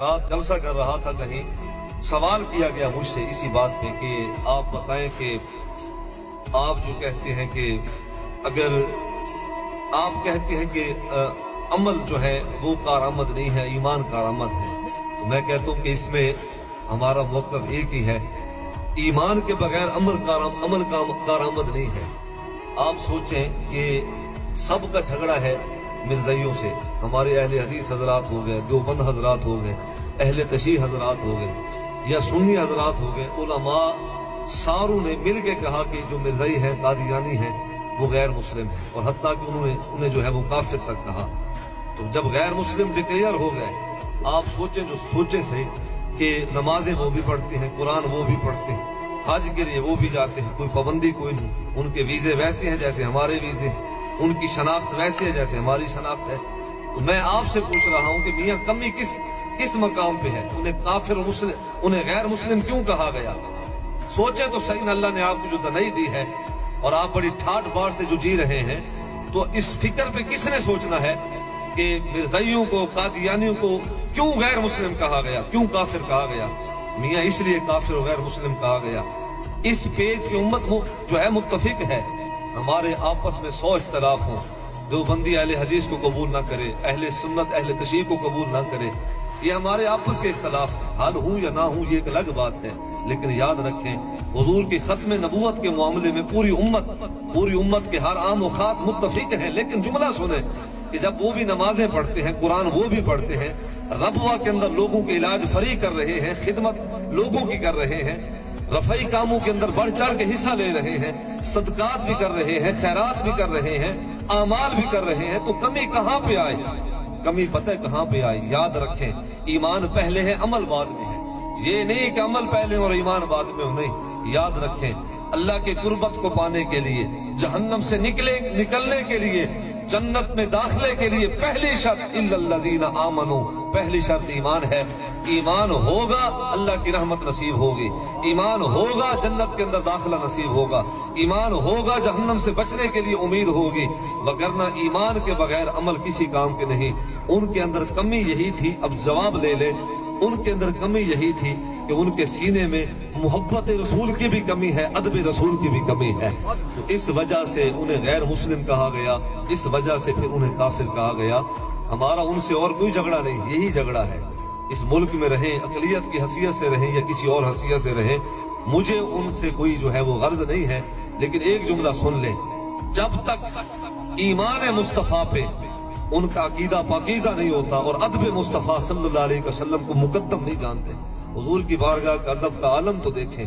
رات جلسہ کر رہا تھا، کہیں سوال کیا گیا مجھ سے اسی بات پہ کہ آپ بتائیں کہ آپ جو کہتے ہیں کہ اگر آپ کہتے ہیں کہ عمل جو ہے وہ کارآمد نہیں ہے، ایمان کارآمد ہے، تو میں کہتا ہوں کہ اس میں ہمارا موقف ایک ہی ہے، ایمان کے بغیر عمل کارآمد نہیں ہے۔ آپ سوچیں کہ سب کا جھگڑا ہے مرزائیوں سے، ہمارے اہل حدیث حضرات ہو گئے، دیوبند حضرات ہو گئے، اہل تشیع حضرات ہو گئے یا سنی حضرات ہو گئے، علماء ساروں نے مل کے کہا کہ جو مرزائی ہیں، قادیانی ہیں، وہ غیر مسلم ہیں، اور حتیٰ کہ انہیں جو ہے وہ کافر تک کہا۔ تو جب غیر مسلم ڈکلیئر ہو گئے، آپ سوچیں، جو سوچیں صحیح کہ نمازیں وہ بھی پڑھتے ہیں، قرآن وہ بھی پڑھتے ہیں، حج کے لیے وہ بھی جاتے ہیں، کوئی پابندی کوئی نہیں، ان کے ویزے ویسے ہیں جیسے ہمارے ویزے ہیں، ان کی شناخت ویسے ہے جیسے ہماری شناخت ہے۔ تو میں آپ سے پوچھ رہا ہوں کہ میاں کمی کس مقام پہ ہے؟ انہیں کافر و مسلم، انہیں غیر مسلم کیوں کہا گیا؟ سوچے تو صحیح، اللہ نے آپ کو جو دنائی دی ہے اور آپ بڑی ٹھاٹ بار سے جو جی رہے ہیں، تو اس فکر پہ کس نے سوچنا ہے کہ مرزائیوں کو، قادیانیوں کو کیوں غیر مسلم کہا گیا، کیوں کافر کہا گیا؟ میاں اس لیے کافر و غیر مسلم کہا گیا، اس پیج کی امت جو ہے متفق ہے، ہمارے آپس میں 100 اختلاف ہوں، دیوبندی اہل حدیث کو قبول نہ کرے، اہل سنت اہل تشیع کو قبول نہ کرے، یہ ہمارے آپس کے اختلاف ہیں، حل ہوں یا نہ ہوں یہ ایک الگ بات ہے، لیکن یاد رکھیں حضور کی ختم نبوت کے معاملے میں پوری امت کے ہر عام و خاص متفق ہیں، لیکن جملہ سنیں کہ جب وہ بھی نمازیں پڑھتے ہیں، قرآن وہ بھی پڑھتے ہیں، ربوہ کے اندر لوگوں کے علاج فری کر رہے ہیں، خدمت لوگوں کی کر رہے ہیں، رفعی کاموں کے اندر بڑھ چڑھ کے حصہ لے رہے ہیں، صدقات بھی کر رہے ہیں، خیرات بھی کر رہے ہیں، اعمال بھی کر رہے ہیں، تو کمی کہاں پہ آئی؟ کمی پتہ کہاں پہ آئی؟ یاد رکھیں ایمان پہلے ہے، عمل بعد میں ہے، یہ نہیں کہ عمل پہلے اور ایمان بعد میں ہو، نہیں، یاد رکھیں اللہ کے قربت کو پانے کے لیے، جہنم سے نکلنے کے لیے، جنت میں داخلے کے لیے پہلی شرط الا الذین آمنوا، پہلی شرط ایمان ہے۔ ایمان ہوگا اللہ کی رحمت نصیب ہوگی، ایمان ہوگا جنت کے اندر داخلہ نصیب ہوگا، ایمان ہوگا جہنم سے بچنے کے لیے امید ہوگی، وگرنہ ایمان کے بغیر عمل کسی کام کے نہیں۔ ان کے اندر کمی یہی تھی، اب جواب لے لیں، ان کے اندر کمی یہی تھی کہ ان کے سینے میں محبت رسول کی بھی کمی ہے، ادب رسول کی بھی کمی ہے، تو اس وجہ سے انہیں غیر مسلم کہا گیا، اس وجہ سے پھر انہیں کافر کہا گیا۔ ہمارا ان سے اور کوئی جھگڑا نہیں، یہی جھگڑا ہے۔ اس ملک میں رہیں، اقلیت کی حیثیت سے رہیں یا کسی اور حیثیت سے رہیں، مجھے ان سے کوئی جو ہے وہ غرض نہیں ہے، لیکن ایک جملہ سن لیں، جب تک ایمان مصطفیٰ پہ ان کا عقیدہ پاکیزہ نہیں ہوتا اور ادب مصطفیٰ صلی اللہ علیہ وسلم کو مقدم نہیں جانتے، حضور کی بارگاہ کا ادب کا عالم تو دیکھیں۔